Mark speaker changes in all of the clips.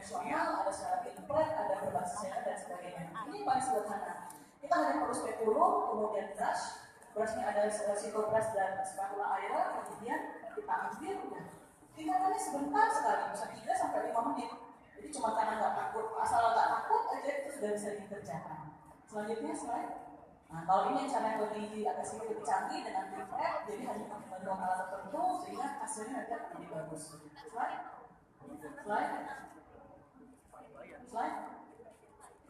Speaker 1: konvensional, ada secara implant, ada berbasis cairan dan sebagainya. Ini paling sederhana. Kita hanya perlu spekulum, kemudian brushnya ada sitobrush dan spatula air, kemudian kita ambil, udah. Tindakannya sebentar sekali, bisa 3 sampai 5 menit. Jadi cuma karena nggak takut, asal nggak takut aja itu sudah bisa dikerjakan. Selanjutnya slide. Nah, kalau ini cara yang agak sedikit lebih canggih dengan implant, jadi hanya pakai bantuan alat tertentu sehingga hasilnya nanti akan lebih bagus. Slide.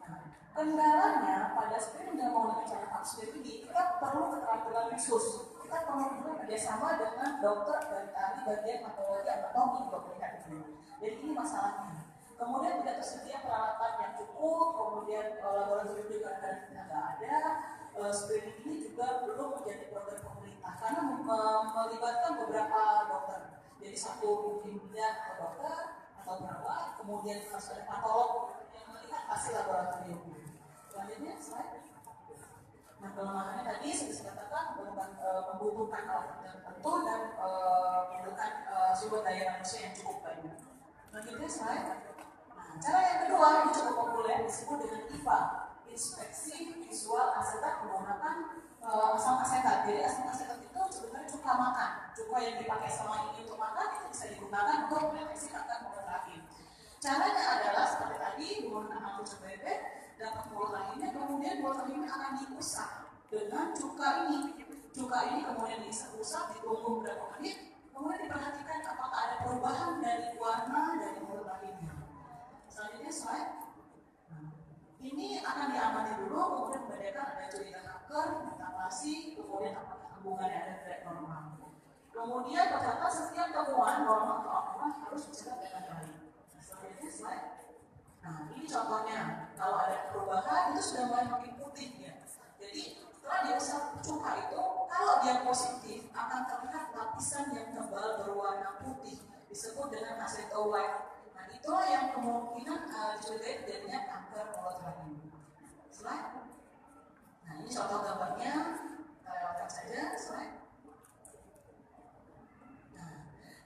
Speaker 1: Nah, kendalanya pada screening dan menggunakan cara absurde ini, kita perlu keterampilan khusus. Kita perlu juga kerjasama dengan dokter dari ahli bagian patologi anatomi untuk melihat itu. Jadi ini masalahnya. Kemudian tidak tersedia peralatan yang cukup, kemudian laboratorium juga kadang-kadang nggak ada. Screening ini juga belum menjadi program pemerintah karena melibatkan beberapa dokter. Jadi satu mungkinnya dokter atau perawat, kemudian harus ada patolog yang melihat hasil laboratorium. Selanjutnya slide. Nah, kelemahannya tadi sudah saya katakan membutuhkan alat tertentu dan membutuhkan sumber daya manusia yang cukup banyak. Selanjutnya slide. Nah, cara yang kedua ini cukup populer disebut dengan IVA, inspeksi visual asetat menggunakan asam asetat. Jadi asam asetat itu sebenarnya cuka makan. Cuka yang dipakai selama ini untuk makan itu bisa digunakan untuk mendeteksi kanker mulut rahim. Caranya adalah seperti tadi menggunakan antigen bebek, dapat mulut rahimnya, kemudian mulut rahimnya akan diusap dengan cuka ini. Cuka ini kemudian diusap, ditunggu beberapa menit, kemudian diperhatikan apakah ada perubahan dari warna dari mulut rahimnya. Selanjutnya slide. Ini akan diamati dulu, kemudian membedakan ada curiga kanker, mutasi, kemudian apakah hubungannya ada tidak normal. Kemudian tercatat setiap temuan normal atau abnormal harus dicatat dengan baik. Selanjutnya slide. Nah, ini contohnya. Kalau ada perubahan itu sudah mulai makin putih ya. Jadi setelah diusap cuka itu, kalau dia positif akan terlihat lapisan yang tebal berwarna putih, disebut dengan aceto white. Nah, itulah yang kemungkinan dicurigai terjadinya kanker mulut rahim. Slide. Nah, ini contoh gambarnya. Lewatkan saja slide. Nah,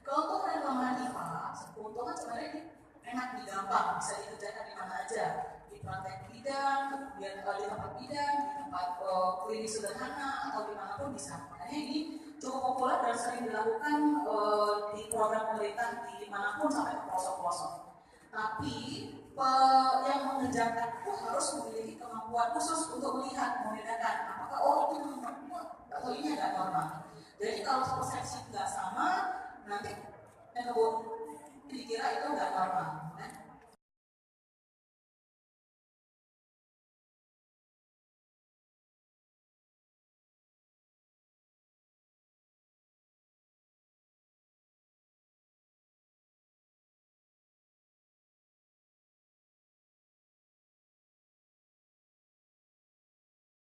Speaker 1: keuntungan dan kelemahan IVA, keuntungan sebenarnya enak, gampang, bisa dikerjakan di mana aja, di praktek bidang, kemudian di tempat bidang, di tempat klinis sederhana atau dimanapun bisa. Makanya ini cukup populer dan sering dilakukan di program pemerintah dimanapun sampai ke pelosok-pelosok. Tapi yang mengerjakan itu harus memiliki kemampuan khusus untuk melihat, membedakan apakah itu normal atau ini agak normal. Jadi kalau persepsi nggak sama, nanti yang dikira itu nggak normal. Dan